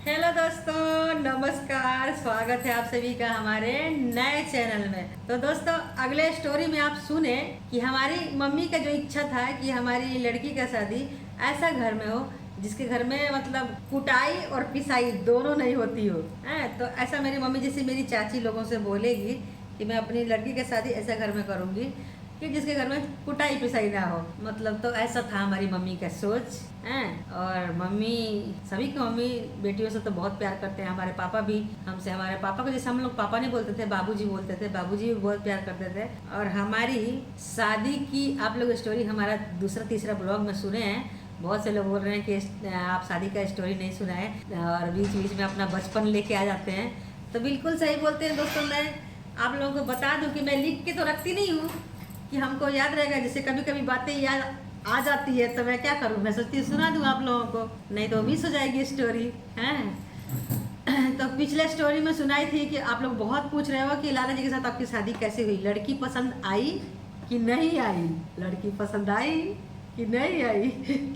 Hello दोस्तों, नमस्कार। स्वागत है आप सभी का हमारे नए चैनल में। तो दोस्तों, अगले स्टोरी में आप सुने कि हमारी मम्मी का जो इच्छा था कि हमारी लड़की का शादी ऐसा घर में हो जिसके घर में मतलब कुटाई और पिसाई दोनों नहीं होती हो। तो ऐसा मेरी मम्मी जैसे मेरी चाची लोगों से बोलेगी कि मैं अपनी लड़की की शादी ऐसा घर में करूँगी कि जिसके घर में कुटाई पिसाई ना हो। मतलब तो ऐसा था हमारी मम्मी का सोच है। और मम्मी, सभी की मम्मी बेटियों से तो बहुत प्यार करते हैं। हमारे पापा भी हमसे, हमारे पापा को जैसे हम लोग पापा नहीं बोलते थे, बाबूजी बोलते थे, बाबूजी भी बहुत प्यार करते थे। और हमारी शादी की आप लोग स्टोरी हमारा दूसरा तीसरा ब्लॉग में सुने हैं। बहुत से लोग बोल रहे हैं कि आप शादी का स्टोरी नहीं सुना है और बीच बीच में अपना बचपन लेके आ जाते हैं। तो बिल्कुल सही बोलते हैं दोस्तों। मैं आप लोगों को बता दूं कि मैं लिख के तो रखती नहीं हूँ कि हमको याद रहेगा। जैसे कभी कभी बातें याद आ जाती है तो मैं क्या करूँ, मैं सोचती हूँ सुना दूँ आप लोगों को, नहीं तो मिस हो जाएगी स्टोरी हैं। तो पिछले स्टोरी में सुनाई थी कि आप लोग बहुत पूछ रहे हो कि लाला जी के साथ आपकी शादी कैसे हुई, लड़की पसंद आई कि नहीं आई, लड़की पसंद आई कि नहीं आई।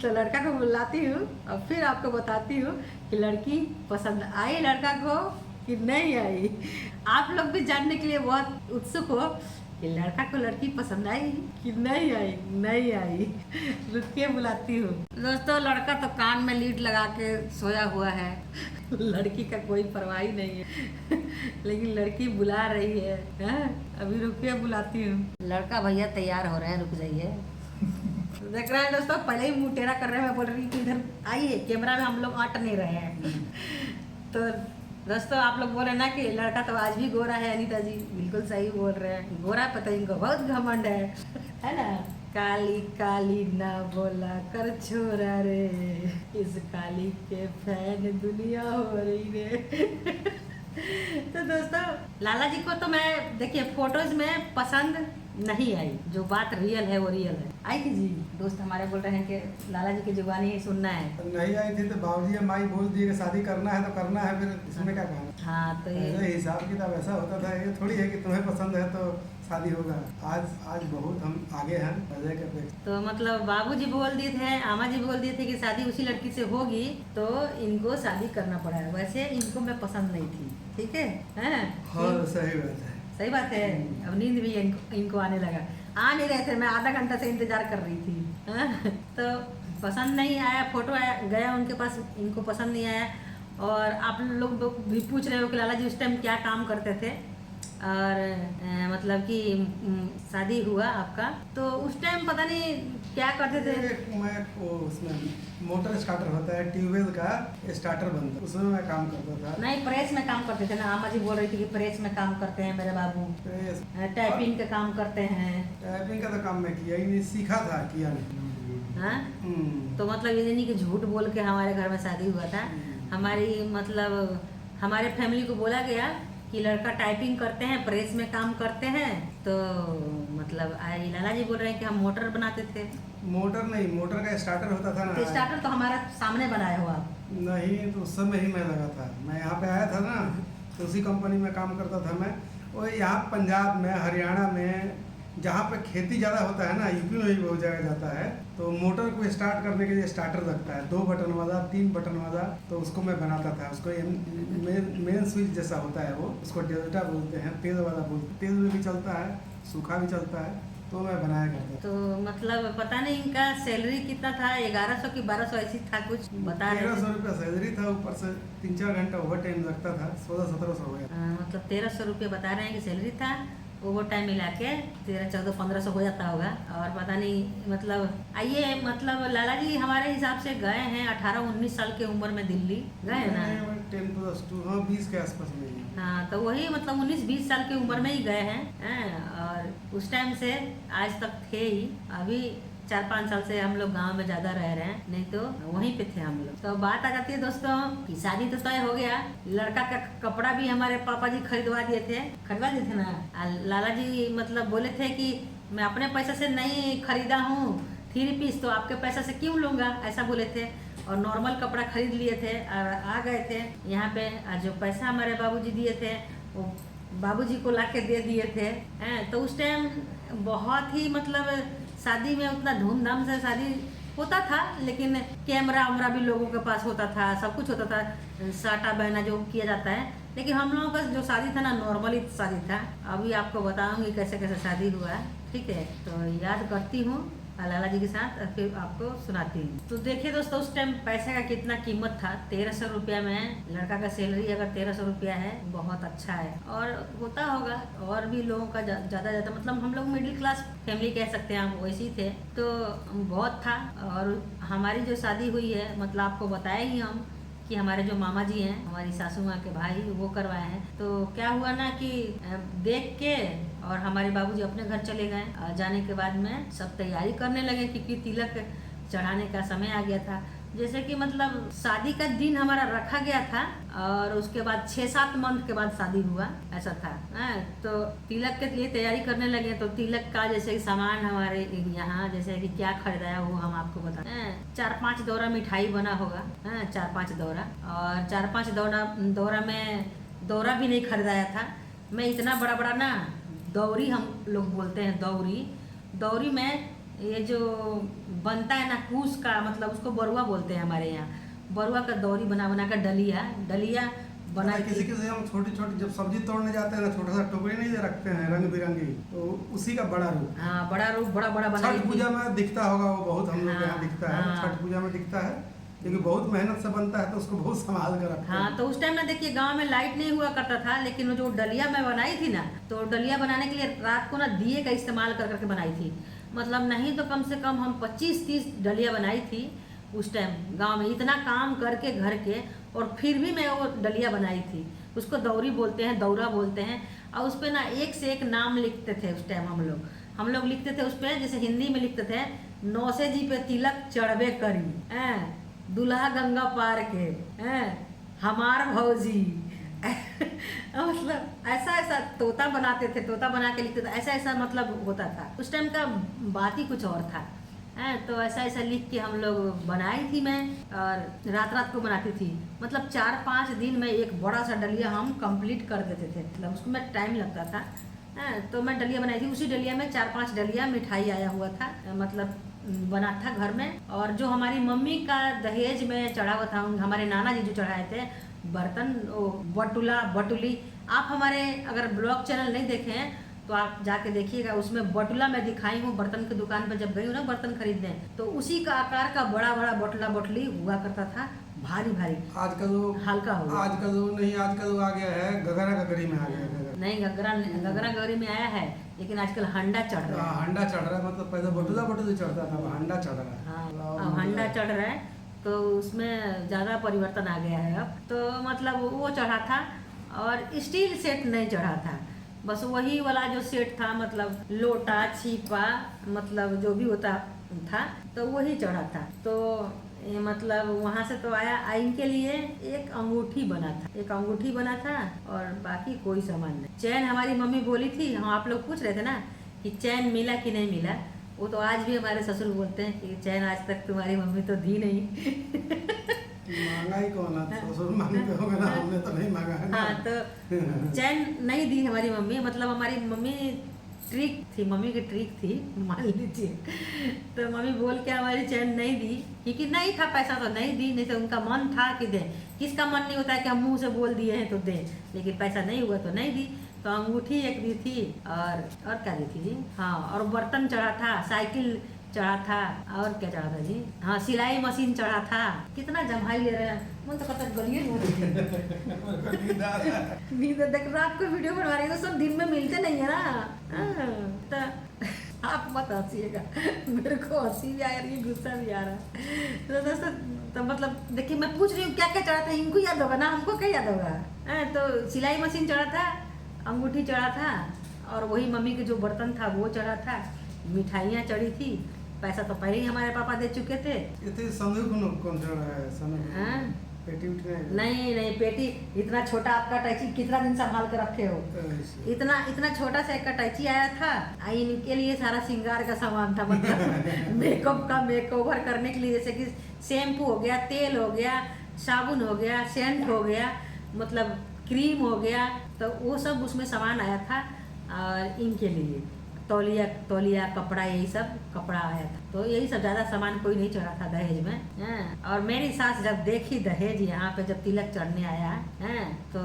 तो लड़का को बुलाती हूँ और फिर आपको बताती हूँ कि लड़की पसंद आई लड़का को कि नहीं आई। आप लोग भी जानने के लिए बहुत उत्सुक हो कि लड़का को लड़की पसंद आई कि नहीं आई। नहीं आई, रुक के बुलाती हूँ। दोस्तों, लड़का तो कान में लीड लगा के सोया हुआ है, लड़की का कोई परवाह ही नहीं है। लेकिन लड़की बुला रही है, अभी रुक के बुलाती हूँ। लड़का भैया तैयार हो रहे हैं, रुक जाइए। देख रहे हैं दोस्तों, पहले ही मुंह टेढ़ा कर रहे हैं। मैं बोल रही कि इधर आइए, कैमरा में हम लोग अट नहीं रहे हैं। तो दोस्तों, आप लोग बोल रहे ना कि लड़का तो आज भी गोरा है। अनीता जी बिल्कुल सही बोल रहे हैं, गोरा पता इनको बहुत घमंड है ना। काली काली ना बोला कर छोरा रे, इस काली के फैन दुनिया हो रही रे। तो दोस्तों, लाला जी को तो मैं देखिए फोटोज में पसंद नहीं आई। जो बात रियल है वो रियल है। आई थी जी, दोस्त हमारे बोल रहे हैं कि लाला जी की जुबानी ही सुनना है। नहीं आई थी तो बाबूजी और माई बोल दिए कि शादी करना है तो करना है, फिर इसमें क्या कहना। हाँ, तो ये हिसाब किताब ऐसा होता था। ये थोड़ी है कि तुम्हें पसंद है तो शादी होगा। आज बहुत हम आगे हैं पहले के अपेक्षा। तो मतलब बाबूजी बोल दिए थे, आमा जी बोल दिए थे कि शादी उसी लड़की से होगी, तो इनको शादी करना पड़ा है। वैसे इनको मैं पसंद नहीं थी, ठीक है। हाँ, सही बात है। सही बात है। अब नींद भी इनको आने लगा। आ नहीं रहे थे, मैं आधा घंटा से इंतजार कर रही थी। तो पसंद नहीं आया, फोटो आया गया उनके पास, इनको पसंद नहीं आया। और आप लोग भी पूछ रहे हो कि लाला जी उस टाइम क्या काम करते थे। और मतलब कि शादी हुआ आपका तो उस टाइम पता नहीं क्या करते थे। मैं उसमें मोटर स्टार्टर होता है, ट्यूबवेल का स्टार्टर बनता है, उसमें मैं काम करता था। नहीं, प्रेस में काम करते थे ना। आमा जी बोल रही थी कि प्रेस में काम करते हैं मेरे बाबू, टाइपिंग का काम करते हैं। टाइपिंग का तो काम मैं किया ही नहीं, सीखा था, किया नहीं। हाँ, तो मतलब ये नहीं कि झूठ बोल के हमारे घर में शादी हुआ था। हमारी मतलब हमारे फैमिली को बोला गया कि लड़का टाइपिंग करते हैं, प्रेस में काम करते हैं। तो मतलब लाला जी बोल रहे हैं कि हम मोटर बनाते थे। मोटर नहीं, मोटर का स्टार्टर होता था ना। तो स्टार्टर तो हमारा सामने बनाया हुआ। नहीं, तो उस समय ही मैं लगा था। मैं यहाँ पे आया था ना, तो उसी कंपनी में काम करता था मैं। और यहाँ पंजाब में, हरियाणा में, जहाँ पे खेती ज़्यादा होता है ना, यूपी में भी बहुत जगह जाता है, तो मोटर को स्टार्ट करने के लिए स्टार्टर लगता है, 2 बटन वाला, 3 बटन वाला। तो उसको मैं बनाता था। उसको मेन स्विच जैसा होता है वो, उसको डेल्टा बोलते हैं, तेल वाला बोलते हैं। तेल में भी चलता है, सूखा भी चलता है, तो मैं बनाया करता था। तो मतलब पता नहीं इनका सैलरी कितना था, 1100 की 1200 ऐसी था कुछ बता रहे थे। 1300 रुपया सैलरी था, ऊपर से 3-4 घंटा ओवर टाइम लगता था, 1600-1700 हो गया। मतलब 1300 रुपये बता रहे हैं कि सैलरी था। ओवर टाइम मिला के 1300-1400 हो जाता होगा। और पता नहीं मतलब आइए, मतलब लाला जी हमारे हिसाब से गए हैं 18-19 साल की उम्र में दिल्ली गए ना। 10+2, हाँ 20 के आसपास में। हाँ, तो वही मतलब 19-20 साल की उम्र में ही गए हैं। और उस टाइम से आज तक थे ही। अभी 4-5 साल से हम लोग गांव में ज़्यादा रह रहे हैं, नहीं तो वहीं पे थे हम लोग। तो बात आ जाती है दोस्तों कि शादी तो तय हो गया। लड़का का कपड़ा भी हमारे पापा जी खरीदवा दिए थे ना। लाला जी मतलब बोले थे कि मैं अपने पैसे से नहीं खरीदा हूँ 3 पीस, तो आपके पैसे से क्यों लूँगा, ऐसा बोले थे। और नॉर्मल कपड़ा खरीद लिए थे और आ गए थे यहाँ पे। जो पैसा हमारे बाबूजी दिए थे वो बाबूजी को ला के दे दिए थे। तो उस टाइम बहुत ही मतलब शादी में उतना धूमधाम से शादी होता था, लेकिन कैमरा वैमरा भी लोगों के पास होता था, सब कुछ होता था। साटा बहना जो किया जाता है। लेकिन हम लोगों का जो शादी था ना नॉर्मली शादी था। अभी आपको बताऊंगी कैसे कैसे शादी हुआ है, ठीक है। तो याद करती हूँ लाला जी के साथ और फिर आपको सुनाती हूँ। तो देखिए दोस्तों, उस टाइम पैसे का कितना कीमत था। 1300 रुपया में लड़का का सैलरी अगर 1300 रुपया है बहुत अच्छा है। और होता होगा और भी लोगों का ज़्यादा मतलब हम लोग मिडिल क्लास फैमिली कह सकते हैं, हम वैसे ही थे। तो बहुत था। और हमारी जो शादी हुई है मतलब आपको बताया ही हम कि हमारे जो मामा जी हैं, हमारी सासू माँ के भाई, वो करवाए हैं। तो क्या हुआ ना कि देख के और हमारे बाबूजी अपने घर चले गए। जाने के बाद में सब तैयारी करने लगे क्योंकि तिलक चढ़ाने का समय आ गया था। जैसे कि मतलब शादी का दिन हमारा रखा गया था और उसके बाद 6-7 मंथ के बाद शादी हुआ, ऐसा था। तो तिलक के लिए तैयारी करने लगे। तो तिलक का जैसे सामान हमारे यहाँ जैसे कि क्या खरीदाया वो हम आपको बता। 4-5 दौरा मिठाई बना होगा, 4-5 दौरा। और 4-5 दौरा में दौरा भी नहीं खरीदाया था। मैं इतना बड़ा बड़ा ना दौरी, हम लोग बोलते हैं दौरी में ये जो बनता है ना कूस का, मतलब उसको बरुआ बोलते हैं हमारे यहाँ। बरुआ का दौरी बना कर डलिया बना। किसी हम छोटी छोटी जब सब्जी तोड़ने जाते हैं ना, छोटा सा टोकरी नहीं रखते हैं रंग बिरंगी, तो उसी का बड़ा रूप। हाँ, बड़ा रूप बड़ा बना। छठ पूजा में दिखता होगा वो, बहुत हम लोग यहाँ दिखता है। छठ पूजा में दिखता है क्योंकि बहुत मेहनत से बनता है तो उसको बहुत संभाल कर रखते हैं। हाँ, तो उस टाइम ना देखिए गांव में लाइट नहीं हुआ करता था। लेकिन वो जो डलिया मैं बनाई थी ना, तो डलिया बनाने के लिए रात को ना दिए का इस्तेमाल करके बनाई थी। मतलब नहीं तो कम से कम हम 25-30 डलिया बनाई थी उस टाइम गांव में, इतना काम करके घर के। और फिर भी मैं वो डलिया बनाई थी। उसको दौरी बोलते हैं, दौरा बोलते हैं। और उस पर ना एक से एक नाम लिखते थे उस टाइम हम लोग लिखते थे उस पर। जैसे हिंदी में लिखते थे, नौसे जी पे तिलक चढ़बे करी, दुल्हा गंगा पार के, हमार भौजी। मतलब ऐसा तोता बनाते थे, तोता बना के लिखते थे। ऐसा मतलब होता था उस टाइम का, बात ही कुछ और था। तो ऐसा लिख के हम लोग बनाई थी मैं। और रात को बनाती थी। मतलब 4-5 दिन में एक बड़ा सा डलिया हम कंप्लीट कर देते थे। मतलब उसको में टाइम लगता था। तो मैं डलिया बनाई थी। उसी डलिया में 4-5 डलिया मिठाई आया हुआ था, मतलब बना था घर में। और जो हमारी मम्मी का दहेज में चढ़ा हुआ था, हमारे नाना जी जो चढ़ाए थे बर्तन, बटुली। आप हमारे अगर ब्लॉग चैनल नहीं देखे हैं तो आप जाके देखिएगा। उसमें बटुला मैं दिखाई हूँ। बर्तन की दुकान पर जब गई हूँ ना बर्तन खरीदने, तो उसी का आकार का बड़ा बटुली हुआ करता था, भारी। आज का जो हल्का हो गया। आज का जो आ गया है गगरा गगरी में आ गया है। नहीं, गगरा गगरी में आया है, लेकिन आजकल हंडा चढ़ रहा है। हंडा चढ़ रहा है, मतलब पहले बटुला चढ़ता था, अब हंडा चढ़ रहा है। हाँ, अब हंडा चढ़ रहा है। तो उसमें ज़्यादा परिवर्तन आ गया है अब। तो मतलब वो चढ़ा था और स्टील सेट नहीं चढ़ा था, बस वही वाला जो सेट था, मतलब लोटा छीपा, मतलब जो भी होता था तो वही चढ़ा था। तो मतलब वहाँ से तो आया। इनके लिए एक अंगूठी बना था और बाकी कोई सामान नहीं। चैन हमारी मम्मी बोली थी, हम आप लोग पूछ रहे थे ना कि चैन मिला कि नहीं मिला, वो तो आज भी हमारे ससुर बोलते हैं कि चैन आज तक तुम्हारी मम्मी तो दी नहीं। मांगा ही कौन है, ससुर मांगते होंगे ना, हमने तो नहीं मांगा है ना। हाँ, तो चैन नहीं दी हमारी मम्मी। मतलब हमारी मम्मी मम्मी की ट्रिक थी मान लीजिए। तो मम्मी बोल के हमारी चैन नहीं दी क्योंकि नहीं था पैसा, तो नहीं दी। नहीं तो उनका मन था कि दे। किसका मन नहीं होता है कि हम मुंह से बोल दिए हैं तो दे, लेकिन पैसा नहीं हुआ तो नहीं दी। तो अंगूठी एक दी थी और क्या दी थी जी? हाँ, और बर्तन चढ़ा था, साइकिल चढ़ा था, और क्या चढ़ा था जी? हाँ, सिलाई मशीन चढ़ा था। कितना जमाई ले रहे हैं, मन तो कहता गलिए नींद देख। रात को वीडियो बनवा रही है तो सब दिन में मिलते नहीं है ना। तो आप मत हंसिएगा, मेरे को हंसी भी आ रही है, गुस्सा भी आ रहा है। तो दोस्तों, तो मतलब देखिए मैं पूछ रही हूँ क्या क्या चढ़ा था, इनको याद होगा ना, हमको क्या याद होगा। तो सिलाई मशीन चढ़ा था, अंगूठी चढ़ा था, और वही मम्मी के जो बर्तन था वो चढ़ा था, मिठाइयाँ चढ़ी थी। पैसा तो पहले ही हमारे पापा दे चुके थे। कौन चढ़ रहा है? पेटी नहीं, पेटी इतना छोटा आपका टैची कितना दिन संभाल कर रखे हो? इतना छोटा सा एक टैची आया था। इनके लिए सारा श्रृंगार का सामान था, मतलब मेकअप का, मेकओवर करने के लिए, जैसे कि शैम्पू हो गया, तेल हो गया, साबुन हो गया, सेंट हो गया, मतलब क्रीम हो गया। तो वो सब उसमें सामान आया था और इनके लिए। तौलिया तौलिया कपड़ा, यही सब कपड़ा आया था। तो यही सब ज़्यादा सामान कोई नहीं चढ़ा था दहेज में। और मेरी सास जब देखी दहेज यहाँ पे जब तिलक चढ़ने आया है तो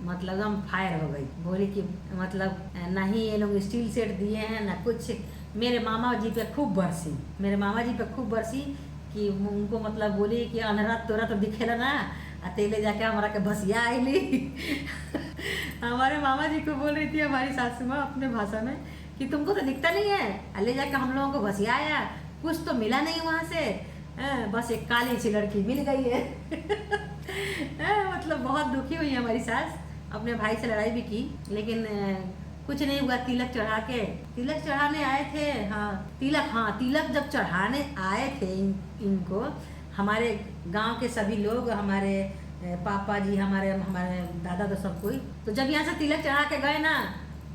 मतलब हम फायर हो गई। बोली कि मतलब नहीं ये लोग स्टील सेट दिए हैं ना कुछ। मेरे मामा जी पे खूब बरसी कि उनको मतलब बोली कि अनहरा तोरा तो दिखेला ना तेले जाके हमारा के भसिया आईली। हमारे मामा जी को बोल रही थी हमारी सासू माँ अपने भाषा में कि तुमको तो दिखता नहीं है, ले जाके हम लोगों को भसिया आया, कुछ तो मिला नहीं वहाँ से, बस एक काली सी लड़की मिल गई है। मतलब बहुत दुखी हुई हमारी सास। अपने भाई से लड़ाई भी की लेकिन कुछ नहीं हुआ। तिलक चढ़ाने आए थे। तिलक जब चढ़ाने आए थे इनको हमारे गांव के सभी लोग, हमारे पापा जी, हमारे दादा, तो सब कोई। तो जब यहाँ से तिलक चढ़ा के गए ना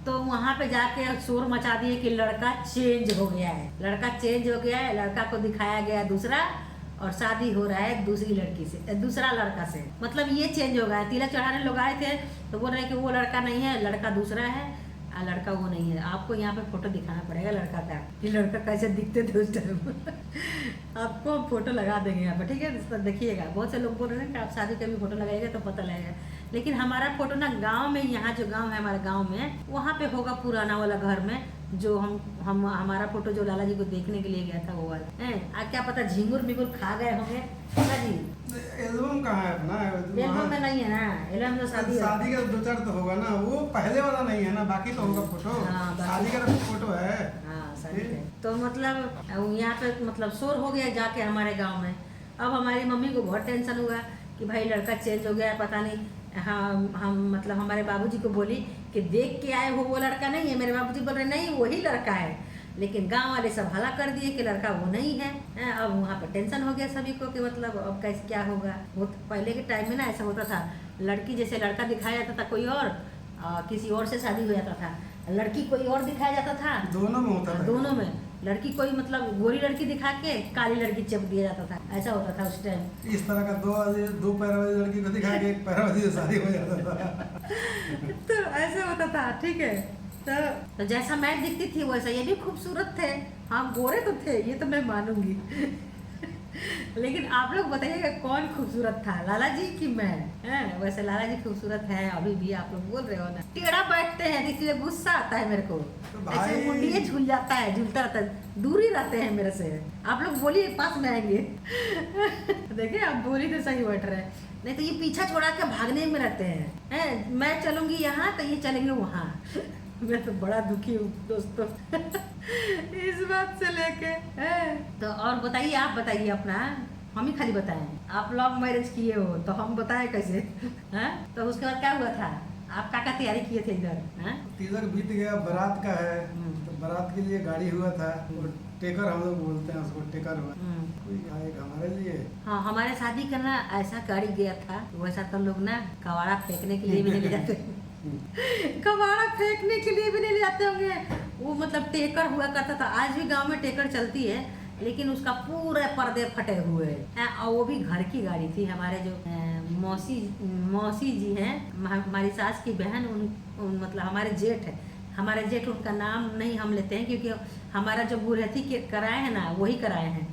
तो वहाँ पे जाके शोर मचा दिए कि लड़का चेंज हो गया है, लड़का को दिखाया गया दूसरा और शादी हो रहा है दूसरी लड़की से, दूसरा लड़का से। मतलब ये चेंज हो गया है। तिलक चढ़ाने लोग आए थे तो बोल रहे हैं कि वो लड़का नहीं है, लड़का दूसरा है, लड़का वो नहीं है। आपको यहाँ पे फोटो दिखाना पड़ेगा लड़का का कि लड़का कैसे दिखते थे उस टाइम। आपको फोटो लगा देंगे यहाँ पे, ठीक है, तो देखिएगा। बहुत से लोग बोल रहे हैं कि आप शादी का भी फोटो लगाइएगा तो पता लगेगा। लेकिन हमारा फोटो ना गांव में, यहाँ जो गांव है हमारे गांव में, वहाँ पे होगा पुराना वाला घर में जो हम हमारा फोटो जो लाला जी को देखने के लिए गया था वो वाला है। क्या पता झिंगुर मिंगुर खा गए होंगे लाला जी। एल्बम कहाँ है अपना? एल्बम में नहीं है ना, एल्बम तो शादी का 2-4 तो होगा ना, वो पहले वाला नहीं है ना, बाकी तो होगा फोटो। शादी का फोटो है। तो मतलब यहाँ पे मतलब शोर हो गया जाके हमारे गांव में। अब हमारी मम्मी को बहुत टेंशन हुआ कि भाई लड़का चेंज हो गया है, पता नहीं। हम मतलब हमारे बाबूजी को बोली कि देख के आए हो वो लड़का नहीं है। मेरे बाबूजी बोल रहे नहीं वही लड़का है, लेकिन गांव वाले सब हल्ला कर दिए कि लड़का वो नहीं है। अब वहाँ पर टेंशन हो गया सभी को कि मतलब अब कैसे क्या होगा। वो पहले के टाइम में ना ऐसा होता था, लड़की जैसे लड़का दिखाया जाता था कोई और, किसी और से शादी हो जाता था, लड़की कोई और दिखाया जाता था। दोनों में होता था। दोनों में लड़की कोई मतलब गोरी लड़की दिखा के काली लड़की चप दिया जाता था, ऐसा होता था उस टाइम। इस तरह का दो पैर वाली लड़की को दिखा के एक पैर वाली से शादी हो जाता था। तो ऐसा होता था, ठीक है। तो जैसा मैं दिखती थी वैसा ये भी खूबसूरत थे। हाँ गोरे तो थे, ये तो मैं मानूंगी। लेकिन आप लोग बताइएगा कौन खूबसूरत था, लाला जी कि मैं? वैसे लाला जी खूबसूरत हैं अभी भी, आप लोग बोल रहे हो ना। टेढ़ा बैठते हैं इसलिए गुस्सा आता है मेरे को, ऐसे मुंडिये झूल जाता है, झूलता रहता है, दूर ही रहते हैं मेरे से। आप लोग बोलिए पास में आएंगे। देखिए आप बोली तो सही बैठ रहे हैं, नहीं तो ये पीछा छोड़ा के भागने में रहते हैं। मैं चलूंगी यहाँ तो ये चलेंगे वहाँ। मैं तो बड़ा दुखी हूँ दोस्तों इस बात से लेके। तो और बताइए, आप बताइए अपना, हम ही खाली बताएं। आप लव मैरिज किए हो तो हम बताएं कैसे? तो उसके बाद क्या हुआ था? आप क्या तैयारी किए थे इधर? तिलक बीत गया, बारात का है तो बारात के लिए गाड़ी हुआ था, और टेकर हम लोग बोलते हैं उसको, टेकर हुआ कोई आएगा हमारे लिए। हाँ हमारे शादी करना ऐसा गाड़ी गया था, वैसा तो लोग ना कबाड़ा फेंकने के लिए भी नहीं ले जाते। कबाड़ा फेंकने के लिए भी नहीं ले जाते होंगे। वो मतलब टेकर हुआ करता था, आज भी गांव में टेकर चलती है, लेकिन उसका पूरे पर्दे फटे हुए हैं। और वो भी घर की गाड़ी थी। हमारे जो मौसी जी हैं, हमारी सास की बहन, उन मतलब हमारे जेठ है, हमारे जेठ, उनका नाम नहीं हम लेते हैं क्योंकि हमारा जो गुरहथी के कराए हैं ना वही कराए हैं,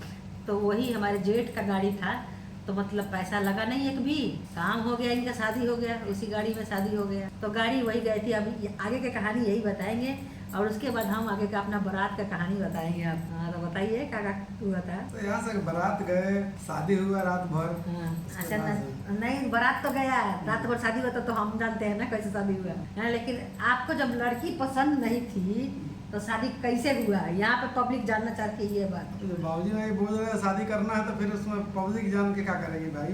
तो वही हमारे जेठ का गाड़ी था। तो मतलब पैसा लगा नहीं, एक भी काम हो गया, इनका शादी हो गया, उसी गाड़ी में शादी हो गया, तो गाड़ी वही गई थी। अभी आगे की कहानी यही बताएंगे और उसके बाद हम आगे का अपना बारात का कहानी बताएंगे। आप तो बताइए क्या हुआ था? तो यहाँ से बारात गए, शादी हुआ रात भर। अच्छा नहीं, बारात तो गया, रात भर शादी हुआ तो हम जानते हैं ना कैसे शादी हुआ। लेकिन आपको जब लड़की पसंद नहीं थी तो शादी कैसे हुआ? यहाँ पे पब्लिक जानना चाहती है ये बात। बाबूजी मैं बोल रहे हैं शादी करना है तो फिर उसमें पब्लिक जान के क्या करेगी भाई?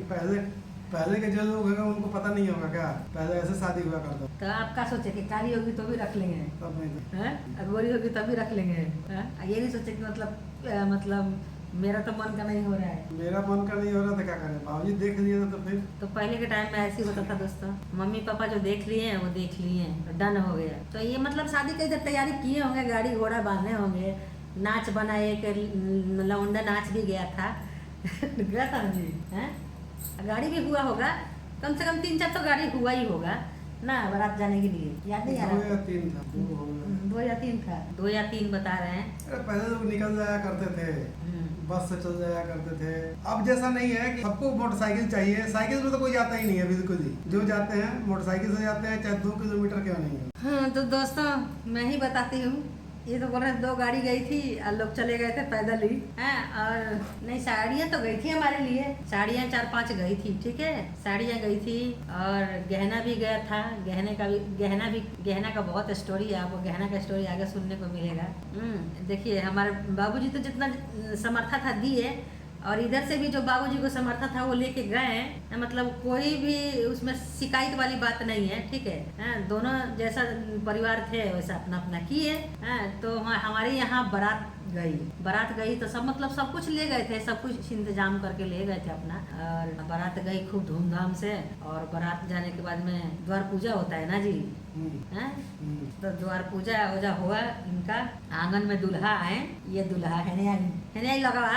पहले के जो लोग हैं उनको पता नहीं होगा क्या पहले ऐसे शादी हुआ करता। तो आप क्या सोचे कि काली होगी तो भी रख लेंगे, तब नहीं गोरी होगी तब भी रख लेंगे? ये नहीं सोचे कि मतलब मेरा तो मन का नहीं हो रहा है। मेरा मन का नहीं हो रहा था, क्या करें? बाबूजी देख लिए तो फिर तो पहले के टाइम में ऐसे ही होता था दोस्तों, मम्मी पापा जो देख लिए हैं वो देख लिए हैं, तो डन हो गया। तो ये मतलब शादी की इधर तैयारी किए होंगे, गाड़ी घोड़ा बांधे होंगे, नाच बनाए, लौंडा नाच भी गया था। गया था जी, गाड़ी भी हुआ होगा, कम से कम 3-4 तो गाड़ी हुआ ही होगा। ना बारात जाने के लिए, याद नहीं आ 2 रहा? या 3 था, 2 हो गया। 2 या 3 था, 2 या 3 बता रहे हैं। अरे पहले लोग निकल जाया करते थे, बस से चल जाया करते थे। अब जैसा नहीं है कि सबको मोटरसाइकिल चाहिए। साइकिल में तो कोई जाता ही नहीं है बिल्कुल ही। जो जाते हैं मोटरसाइकिल से जाते हैं, चाहे 2 किलोमीटर क्यों नहीं है। हाँ तो दोस्तों मैं ही बताती हूँ। ये तो बोल रहे 2 गाड़ी गई थी और लोग चले गए थे पैदल ही हैं। और नहीं, साड़ियाँ तो गई थी हमारे लिए, साड़ियाँ 4-5 गई थी, ठीक है, साड़ियाँ गई थी और गहना भी गया था। गहना का बहुत स्टोरी है, आपको गहना का स्टोरी आगे सुनने को मिलेगा। देखिए हमारे बाबूजी तो जितना समर्था था दिए, और इधर से भी जो बाबूजी को समर्था था वो लेके गए हैं। मतलब कोई भी उसमें शिकायत वाली बात नहीं है, ठीक है। दोनों जैसा परिवार थे वैसा अपना अपना किए। तो हमारे यहाँ बारात गई तो सब मतलब सब कुछ ले गए थे, सब कुछ इंतजाम करके ले गए थे अपना। और बारात गई खूब धूमधाम से। और बारात जाने के बाद में द्वार पूजा होता है ना जी, हैं? तो द्वार पूजा वूजा हुआ इनका। आंगन में दूल्हा आए, ये दूल्हा है लगा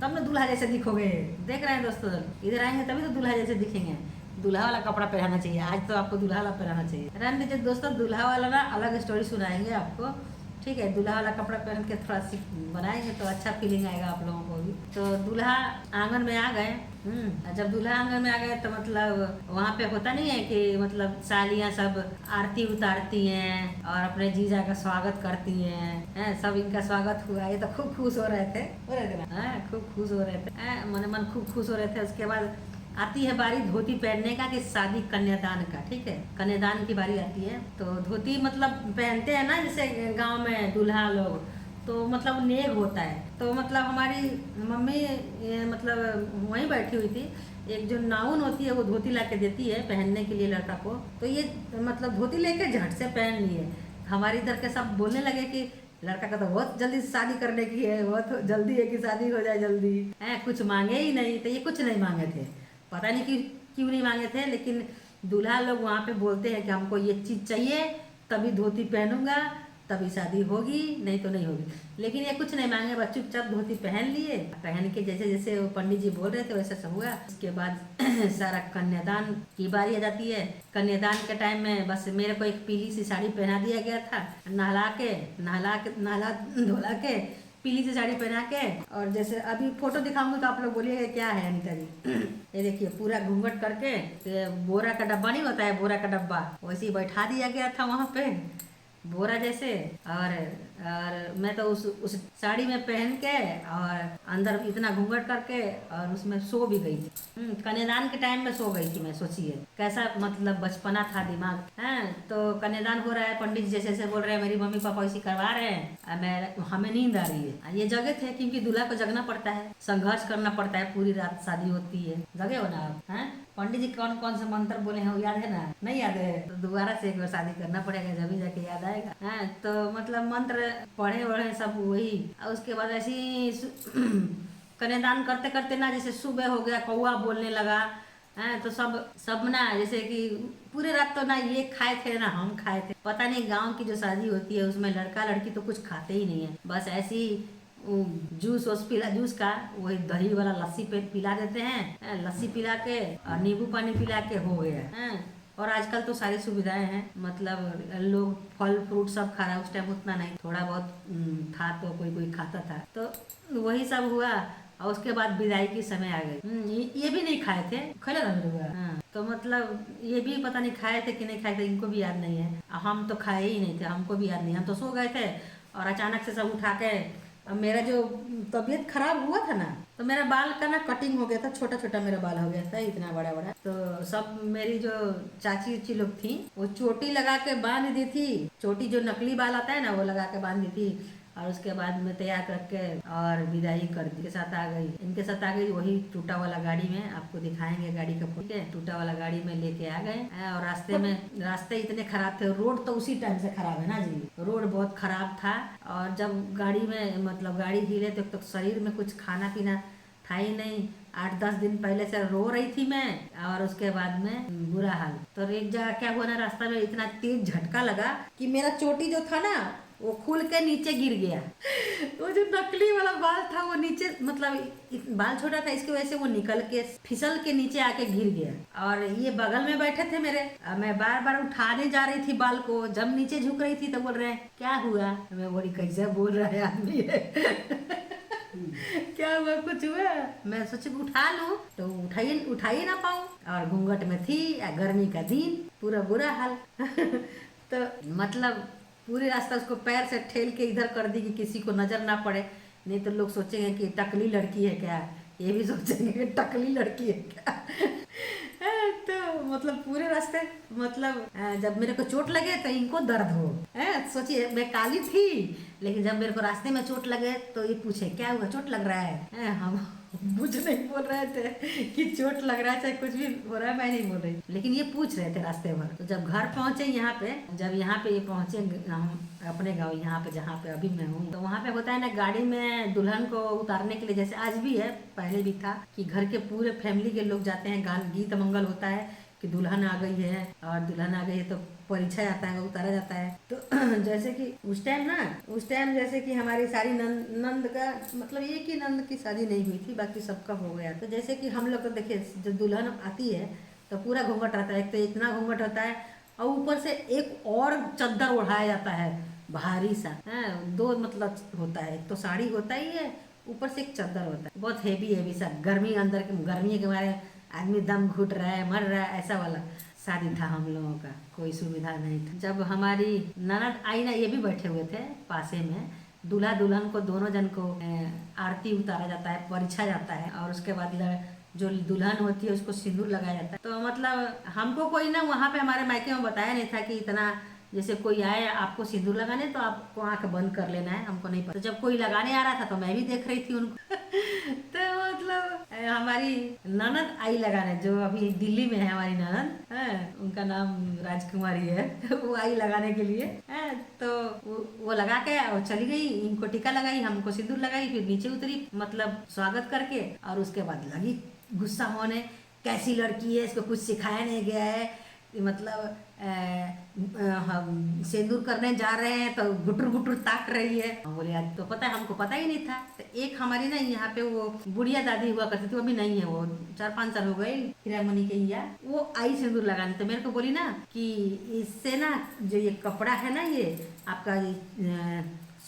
तब ना दूल्हा जैसे दिखोगे। देख रहे हैं दोस्तों, इधर आएंगे तभी तो दूल्हा जैसे दिखेंगे। दूल्हा वाला कपड़ा पहनना चाहिए, आज तो आपको दूल्हा वाला पहनना चाहिए। रहने दीजिए दोस्तों, दूल्हा वाला ना अलग स्टोरी सुनाएंगे आपको, ठीक है। दूल्हा वाला कपड़ा पहन के थोड़ा सी बनाएंगे तो अच्छा फीलिंग आएगा आप लोगों को भी। तो दूल्हा आंगन में आ गए। जब दूल्हा आंगन में आ गए तो मतलब वहाँ पे होता नहीं है कि मतलब सालियाँ सब आरती उतारती हैं और अपने जीजा का स्वागत करती हैं। सब इनका स्वागत हुआ, ये तो खूब खुश हो रहे थे, खूब खुश हो रहे थे, मन मन खूब खुश हो रहे थे। उसके बाद आती है बारी धोती पहनने का कि शादी कन्यादान का, ठीक है, कन्यादान की बारी आती है। तो धोती मतलब पहनते हैं ना जैसे गांव में दूल्हा लोग, तो मतलब नेग होता है। तो मतलब हमारी मम्मी मतलब वहीं बैठी हुई थी, एक जो नाउन होती है वो धोती ला के देती है पहनने के लिए लड़का को। तो ये मतलब धोती लेके झट से पहन लिए। हमारे इधर के सब बोलने लगे कि लड़का का तो बहुत जल्दी शादी करने की है, बहुत जल्दी है कि शादी हो जाए जल्दी, कुछ मांगे ही नहीं। तो ये कुछ नहीं मांगे थे, पता नहीं कि क्यों नहीं मांगे थे, लेकिन दूल्हा लोग वहाँ पे बोलते हैं कि हमको ये चीज़ चाहिए तभी धोती पहनूंगा, तभी शादी होगी, नहीं तो नहीं होगी। लेकिन ये कुछ नहीं मांगे, बस चुपचाप धोती पहन लिए। पहन के जैसे जैसे वो पंडित जी बोल रहे थे वैसा सब हुआ। उसके बाद सारा कन्यादान की बारी आ जाती है। कन्यादान के टाइम में बस मेरे को एक पीली सी साड़ी पहना दिया गया था, नहला धोला के पीली सी साड़ी पहना के। और जैसे अभी फोटो दिखाऊंगी तो आप लोग बोलिएगा क्या है अनिता जी। ये देखिए पूरा घूंघट करके, बोरा का डब्बा नहीं होता है, बोरा का डब्बा वैसे ही बैठा दिया गया था वहाँ पे बोरा जैसे। और मैं तो उस साड़ी में पहन के और अंदर इतना घूंघट करके और उसमें सो भी गई थी। कन्यादान के टाइम में सो गई थी मैं, सोचिए कैसा मतलब बचपना था दिमाग है। तो कन्यादान हो रहा है, पंडित जी जैसे जैसे बोल रहे हैं, मेरी मम्मी पापा इसी करवा रहे हैं, हमें नींद आ रही है। ये जगह थे क्योंकि दूल्हा को जगना पड़ता है, संघर्ष करना पड़ता है, पूरी रात शादी होती है। जगे हो ना आप, हैं? पंडित जी कौन कौन से मंत्र बोले हैं वो याद है ना? नहीं याद है तो दोबारा से एक बार शादी करना पड़ेगा, जब जाके याद आएगा। तो मतलब मंत्र पढ़े वढ़े सब वही। और उसके बाद ऐसे ही कन्यादान करते करते ना जैसे सुबह हो गया, कौआ बोलने लगा। तो सब ना जैसे कि पूरे रात तो ना ये खाए थे ना हम खाए थे। पता नहीं गांव की जो शादी होती है उसमें लड़का लड़की तो कुछ खाते ही नहीं है, बस ऐसी जूस पिला, जूस का वही दही वाला लस्सी पे पिला देते हैं, लस्सी पिला के और नींबू पानी पिला के हो गया। और आजकल तो सारी सुविधाएं हैं, मतलब लोग फल फ्रूट सब खा रहा है, उस टाइम उतना नहीं, थोड़ा बहुत था तो कोई खाता था। तो वही सब हुआ और उसके बाद विदाई की समय आ गई। ये भी नहीं खाए थे, खैले हाँ। तो मतलब ये भी पता नहीं खाए थे कि नहीं खाए थे, इनको भी याद नहीं है। हम तो खाए ही नहीं थे, हमको भी याद नहीं, हम तो सो गए थे। और अचानक से सब उठा के, अब मेरा जो तबीयत खराब हुआ था ना, तो मेरा बाल का ना कटिंग हो गया था, छोटा छोटा मेरा बाल हो गया था, इतना बड़ा बड़ा। तो सब मेरी जो चाची उची लोग थी वो चोटी लगा के बांध दी थी, चोटी जो नकली बाल आता है ना वो लगा के बांध दी थी। और उसके बाद में तैयार करके और विदाई कर दी। इनके साथ आ गई वही टूटा वाला गाड़ी में, आपको दिखाएंगे गाड़ी का फोटो, टूटा वाला गाड़ी में लेके आ गए। और रास्ते इतने खराब थे, रोड तो उसी टाइम से खराब है ना जी, रोड बहुत खराब था। और जब गाड़ी में मतलब गाड़ी हिले तो शरीर में कुछ खाना पीना था ही नहीं। 8-10 दिन पहले से रो रही थी मैं, और उसके बाद में बुरा हाल। तो एक जगह क्या हुआ ना, रास्ता में इतना तेज झटका लगा कि मेरा चोटी जो था ना वो खुल के नीचे गिर गया। वो जो नकली वाला बाल था वो नीचे मतलब बाल छोटा था, इसकी वजह से वो निकल के फिसल के नीचे आके गिर गया। और ये बगल में बैठे थे मेरे, मैं बार बार उठाने जा रही थी बाल को, जब नीचे झुक रही थी तो बोल रहे हैं क्या हुआ। मैं बोली कैसे बोल रहा है आदमी है क्या हुआ, कुछ हुआ। मैं सोची उठा लूं तो उठाइए ना पाऊं, और घूंघट में थी, गर्मी का दिन, पूरा बुरा हाल तो मतलब पूरे रास्ता उसको पैर से ठेल के इधर कर दी कि किसी को नजर ना पड़े, नहीं तो लोग सोचेंगे कि टकली लड़की है क्या, ये भी सोचेंगे कि टकली लड़की है क्या तो मतलब पूरे रास्ते मतलब जब मेरे को चोट लगे तो इनको दर्द हो, सोचिए मैं काली थी, लेकिन जब मेरे को रास्ते में चोट लगे तो ये पूछे क्या हुआ, चोट लग रहा है। हम कुछ नहीं बोल रहे थे कि चोट लग रहा है, चाहे कुछ भी हो रहा है, मैं नहीं बोल रही, लेकिन ये पूछ रहे थे रास्ते भर। तो जब घर पहुंचे यहाँ पे, जब यहाँ पे ये पहुंचे हम अपने गांव यहाँ पे जहाँ पे अभी मैं हूँ, तो वहाँ पे होता है ना गाड़ी में दुल्हन को उतारने के लिए, जैसे आज भी है पहले भी था कि घर के पूरे फैमिली के लोग जाते हैं, गान गीत मंगल होता है कि दुल्हन आ गई है, और दुल्हन आ गई है तो परिचय आता है, उतारा जाता है। तो जैसे कि उस टाइम जैसे कि हमारी सारी नंद का मतलब एक ही नंद की शादी नहीं हुई थी, बाकी सबका हो गया। तो जैसे कि हम लोग तो देखिए जब दुल्हन आती है तो पूरा घूंघट रहता है, एक तो इतना घूंघट होता है और ऊपर से एक और चद्दर ओढ़ाया जाता है भारी सा, दो मतलब होता है, एक तो साड़ी होता ही है, ऊपर से एक चद्दर होता है, बहुत हेवी सा, गर्मी अंदर गर्मी के मारे आदमी दम घुट रहा है, मर रहा है, ऐसा वाला शादी था हम लोगों का, कोई सुविधा नहीं था। जब हमारी ननद आई ना, ये भी बैठे हुए थे पासे में, दूल्हा दुल्हन को दोनों जन को आरती उतारा जाता है, परिछा जाता है, और उसके बाद जो दुल्हन होती है उसको सिंदूर लगाया जाता है। तो मतलब हमको कोई ना वहाँ पे हमारे मायके में बताया नहीं था कि इतना, जैसे कोई आए आपको सिंदूर लगाने तो आपको आंख बंद कर लेना है, हमको नहीं पता। तो जब कोई लगाने आ रहा था तो मैं भी देख रही थी उनको तो मतलब हमारी ननद आई लगाने, जो अभी दिल्ली में है हमारी ननद है, उनका नाम राजकुमारी है वो आई लगाने के लिए है, तो वो लगा के और चली गई, इनको टीका लगाई, हमको सिंदूर लगाई, फिर नीचे उतरी मतलब स्वागत करके, और उसके बाद लगी गुस्सा होने, कैसी लड़की है, इसको कुछ सिखाया नहीं गया है, मतलब हम सिंदूर करने जा रहे हैं तो गुटर गुटर ताक रही है। बोले आज तो पता है, हमको पता ही नहीं था। तो एक हमारी ना यहाँ पे वो बुढ़िया दादी हुआ करती थी, वो अभी नहीं है, वो 4-5 साल हो गए, हीरामणि के हिया, वो आई सिंदूर लगाने, तो मेरे को बोली ना कि इससे ना जो ये कपड़ा है ना, ये आपका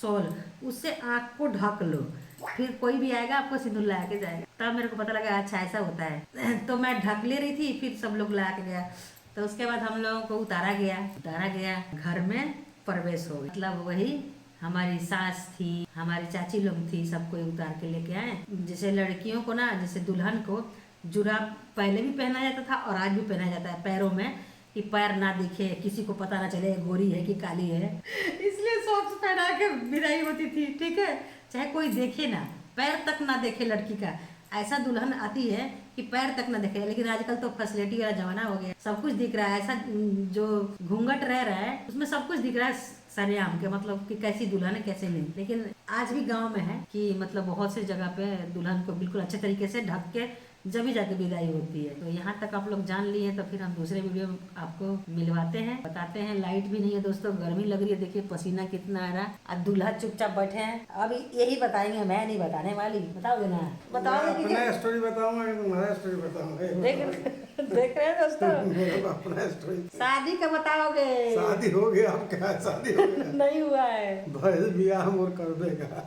शॉल, उससे आँख को ढक लो, फिर कोई भी आएगा आपको सिंदूर ला के जाएगा। तब मेरे को पता लगा अच्छा ऐसा होता है तो मैं ढक ले रही थी, फिर सब लोग ला के गया। तो उसके बाद हम लोगों को उतारा गया, घर में प्रवेश हो गया। मतलब वही हमारी सास थी, हमारी चाची लोग थी, सबको उतार के लेके आए। जैसे लड़कियों को ना, जैसे दुल्हन को जुराब पहले भी पहना जाता था और आज भी पहना जाता है पैरों में, कि पैर ना दिखे, किसी को पता ना चले गोरी है कि काली है, इसलिए सॉक्स पहना के विदाई होती थी, ठीक है, चाहे कोई देखे ना, पैर तक ना देखे लड़की का, ऐसा दुल्हन आती है कि पैर तक ना देखे। लेकिन आजकल तो फैसिलिटी वाला जमाना हो गया, सब कुछ दिख रहा है, ऐसा जो घूंघट रह रहा है उसमें सब कुछ दिख रहा है सरेआम के, मतलब कि कैसी दुल्हन है कैसे नहीं। लेकिन आज भी गांव में है कि मतलब बहुत सी जगह पे दुल्हन को बिल्कुल अच्छे तरीके से ढक के जब भी जाके विदाई होती है। तो यहाँ तक आप लोग जान लिए, तो फिर हम दूसरे वीडियो में आपको मिलवाते हैं, बताते हैं। लाइट भी नहीं है दोस्तों, गर्मी लग रही है, देखिए पसीना कितना आ रहा है। अब दूल्हा चुपचाप बैठे हैं, अब यही बताएंगे, मैं नहीं बताने वाली, बताओगे ना? बताओगे? अपना स्टोरी बताऊंगा, तुम्हारा स्टोरी बताऊंगा। देख रहे हैं दोस्तों, अपना स्टोरी। शादी का बताओगे? शादी हो गया, अब क्या शादी हो गया? नहीं हुआ है, भाई बियाह मोर कर देगा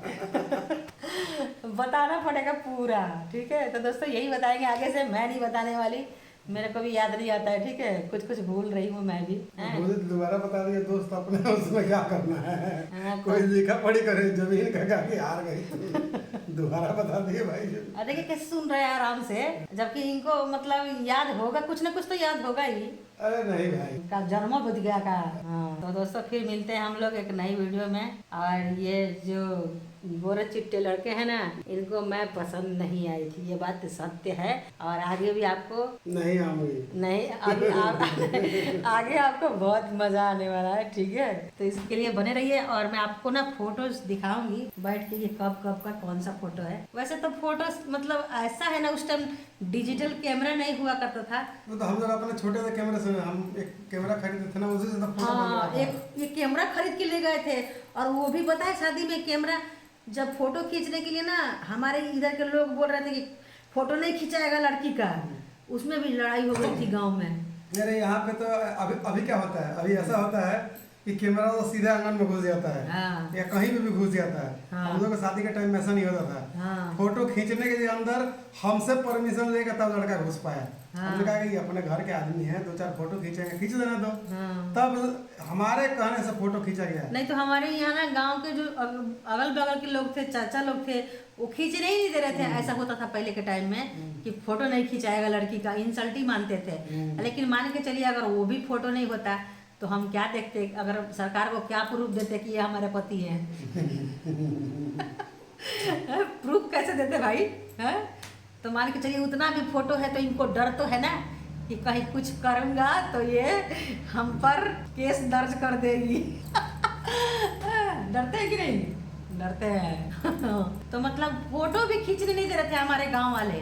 बताना पड़ेगा पूरा, ठीक है। तो दोस्तों यही बताएंगे आगे से, मैं नहीं बताने वाली, मेरे को भी याद नहीं आता है, ठीक है, कुछ कुछ भूल रही हूँ मैं भी। दोबारा बता दिए दोस्त अपने, उसमें क्या करना है, हाँ, कोई लिखा पढ़ी करे, जमीन का के हार गई दोबारा बता दिए भाई। देखिए कैसे सुन रहे हैं आराम से, जबकि इनको मतलब याद होगा, कुछ ना कुछ तो याद होगा ही। अरे नहीं भाई, का जन्म बुझ गया का। हाँ। तो दोस्तों फिर मिलते हैं हम लोग एक नई वीडियो में। और ये जो गोरे चिट्टे लड़के हैं ना, इनको मैं पसंद नहीं आई थी, ये बात सत्य है। और आगे भी आपको नहीं आऊंगी, नहीं अभी आगे आपको बहुत मजा आने वाला है, ठीक है। तो इसके लिए बने रहिए, और मैं आपको ना फोटोज दिखाऊंगी बैठ के, ये कब कब का कौन सा फोटो है। वैसे तो फोटो मतलब ऐसा है ना, उस टाइम डिजिटल कैमरा नहीं हुआ करता था। वो तो हम लोग अपने छोटे से कैमरे से हम एक कैमरा खरीदे थे ना, उसी से तो फोटो बन रहा हाँ, था। ये कैमरा खरीद के ले गए थे। और वो भी पता है, शादी में कैमरा जब फोटो खींचने के लिए ना, हमारे इधर के लोग बोल रहे थे कि फोटो नहीं खिंचाएगा लड़की का। उसमें भी लड़ाई हो गई थी गांव में। मेरे यहाँ पे तो अभी अभी क्या होता है, अभी ऐसा होता है कि कैमरा तो सीधे आंगन में घुस जाता है, हाँ। या कहीं पे भी घुस जाता है। हाँ। हम लोग के शादी के टाइम में ऐसा नहीं होता था। हाँ। फोटो खींचने के लिए अंदर हमसे परमिशन लेकर तब लड़का घुस पाया। हाँ। हमने कहा कि अपने घर के आदमी हैं, 2-4 फोटो खींचेंगे, खींच देना दो। हाँ। तब हमारे कहने से फोटो खींचा गया। नहीं तो हमारे यहाँ ना गांव के जो अगल बगल के लोग थे, चाचा लोग थे, वो खींचने ही नहीं दे रहे थे। ऐसा होता था पहले के टाइम में कि फोटो नहीं खिंचाएगा लड़की का, इंसल्ट ही मानते थे। लेकिन मान के चलिए अगर वो भी फोटो नहीं होता तो हम क्या देखते, अगर सरकार को क्या प्रूफ देते कि ये हमारे पति हैं। प्रूफ कैसे देते भाई, है? तो मान के चलिए उतना भी फोटो है तो इनको डर तो है ना कि कहीं कुछ करूँगा तो ये हम पर केस दर्ज कर देगी। डरते हैं कि नहीं? डरते हैं। तो मतलब फोटो भी खींचने नहीं दे रहे थे हमारे गांव वाले,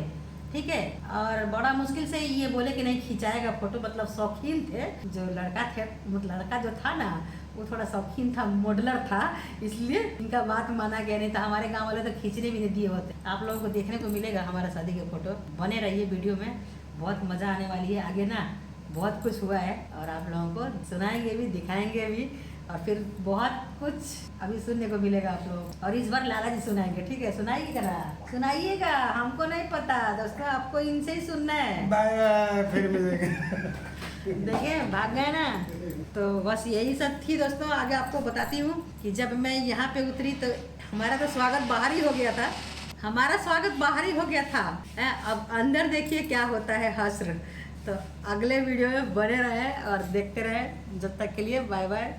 ठीक है। और बड़ा मुश्किल से ये बोले कि नहीं खिंचाएगा फोटो, मतलब शौकीन थे जो लड़का थे, मतलब लड़का जो था ना वो थोड़ा शौकीन था, मॉडलर था, इसलिए इनका बात माना गया। नहीं तो हमारे गांव वाले तो खींचने भी नहीं दिए होते। आप लोगों को देखने को मिलेगा हमारा शादी के फोटो। बने रहिए वीडियो में, बहुत मज़ा आने वाली है। आगे ना बहुत कुछ हुआ है और आप लोगों को सुनाएंगे भी, दिखाएंगे भी, और फिर बहुत कुछ अभी सुनने को मिलेगा आप लोग। और इस बार लाला जी सुनाएंगे, ठीक है? सुनाइएगा ना, सुनाइएगा, हमको नहीं पता दोस्तों, आपको इनसे ही सुनना है। बाय, फिर मिलेंगे। देखें भाग गए ना। तो बस यही सब थी दोस्तों। आगे आपको बताती हूँ कि जब मैं यहाँ पे उतरी तो हमारा तो स्वागत बाहर ही हो गया था। हमारा स्वागत बाहर ही हो गया था। अब अंदर देखिए क्या होता है हश्र। तो अगले वीडियो में बने रहे और देखते रहे। जब तक के लिए बाय बाय।